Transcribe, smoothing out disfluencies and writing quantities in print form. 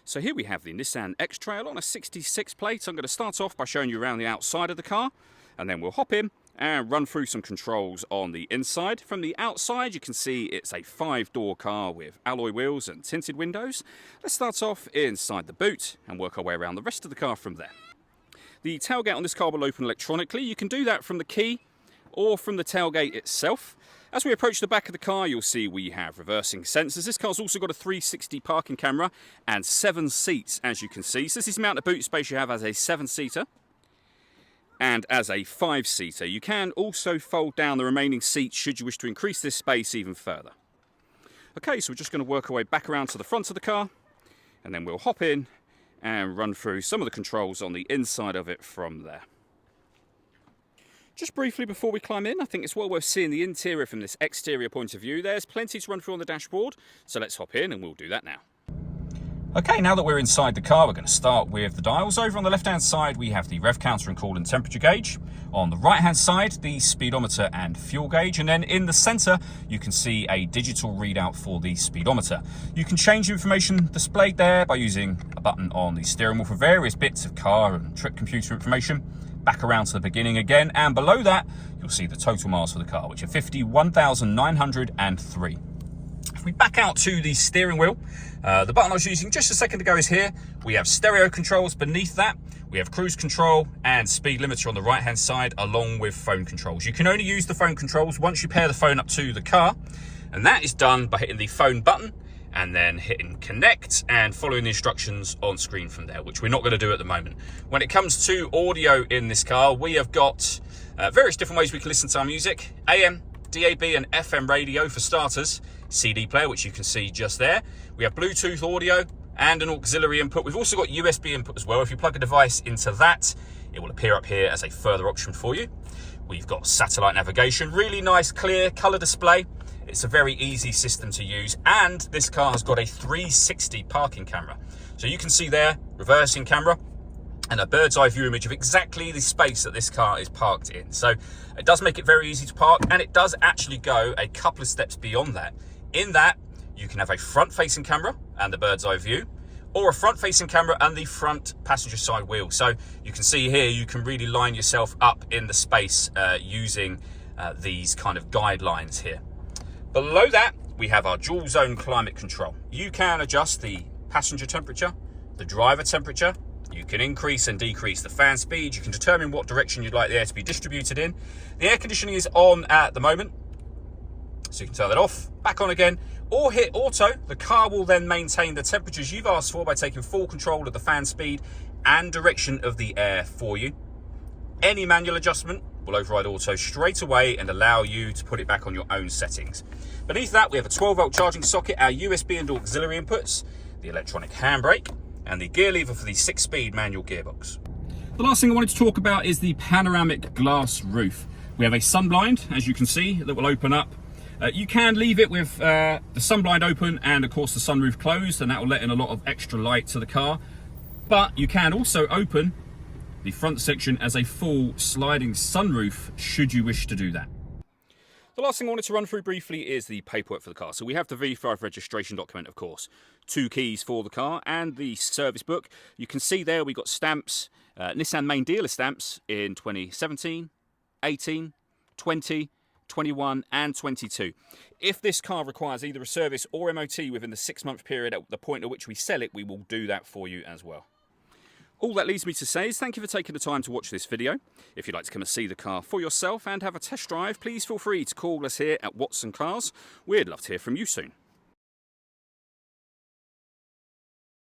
So here we have the Nissan X-Trail on a 66 plate. I'm going to start off by showing you around the outside of the car, and then we'll hop in and run through some controls on the inside. From the outside, you can see it's a 5-door car with alloy wheels and tinted windows. Let's start off inside the boot and work our way around the rest of the car from there. The tailgate on this car will open electronically. You can do that from the key or from the tailgate itself. As we approach the back of the car, you'll see we have reversing sensors. This car's also got a 360 parking camera and 7 seats, as you can see. So this is the amount of boot space you have as a 7-seater and as a 5-seater. You can also fold down the remaining seats should you wish to increase this space even further. Okay, so we're just going to work our way back around to the front of the car, and then we'll hop in and run through some of the controls on the inside of it from there. Just briefly before we climb in, I think it's well worth seeing the interior from this exterior point of view. There's plenty to run through on the dashboard, so let's hop in and we'll do that now. Okay, now that we're inside the car, we're going to start with the dials. Over on the left-hand side, we have the rev counter and coolant temperature gauge. On the right-hand side, the speedometer and fuel gauge. And then in the center, you can see a digital readout for the speedometer. You can change the information displayed there by using a button on the steering wheel for various bits of car and trip computer information. Back around to the beginning again, and below that, you'll see the total miles for the car, which are 51,903. If we back out to the steering wheel, the button I was using just a second ago is here. We have stereo controls beneath that. We have cruise control and speed limiter on the right-hand side, along with phone controls. You can only use the phone controls once you pair the phone up to the car, and that is done by hitting the phone button and then hitting connect and following the instructions on screen from there, which we're not going to do at the moment. When it comes to audio in this car, we have got various different ways we can listen to our music. AM, DAB and FM radio for starters, CD player, which you can see just there. We have Bluetooth audio and an auxiliary input. We've also got USB input as well. If you plug a device into that, it will appear up here as a further option for you. We've got satellite navigation, really nice clear color display. It's a very easy system to use, and this car has got a 360 parking camera. So you can see there, reversing camera, and a bird's eye view image of exactly the space that this car is parked in. So it does make it very easy to park, and it does actually go a couple of steps beyond that. In that, you can have a front-facing camera and the bird's eye view, or a front-facing camera and the front passenger side wheel. So you can see here, you can really line yourself up in the space using these kind of guidelines here. Below that, we have our dual zone climate control. You can adjust the passenger temperature, the driver temperature. You can increase and decrease the fan speed. You can determine what direction you'd like the air to be distributed in. The air conditioning is on at the moment, so you can turn that off, back on again, or hit auto. The car will then maintain the temperatures you've asked for by taking full control of the fan speed and direction of the air for you. Any manual adjustment will override auto straight away and allow you to put it back on your own settings. Beneath that, we have a 12-volt charging socket, our USB and auxiliary inputs, the electronic handbrake, and the gear lever for the 6-speed manual gearbox. The last thing I wanted to talk about is the panoramic glass roof. We have a sunblind, as you can see, that will open up. You can leave it with the sunblind open and, of course, the sunroof closed, and that will let in a lot of extra light to the car. But you can also open the front section as a full sliding sunroof should you wish to do that. The last thing I wanted to run through briefly is the paperwork for the car. So we have the V5 registration document, of course, 2 keys for the car and the service book. You can see there we've got stamps, Nissan main dealer stamps in 2017, 18, 20, 21 and 22. If this car requires either a service or MOT within the 6-month period at the point at which we sell it, we will do that for you as well. All that leaves me to say is thank you for taking the time to watch this video. If you'd like to come and see the car for yourself and have a test drive, please feel free to call us here at Watson Cars. We'd love to hear from you soon.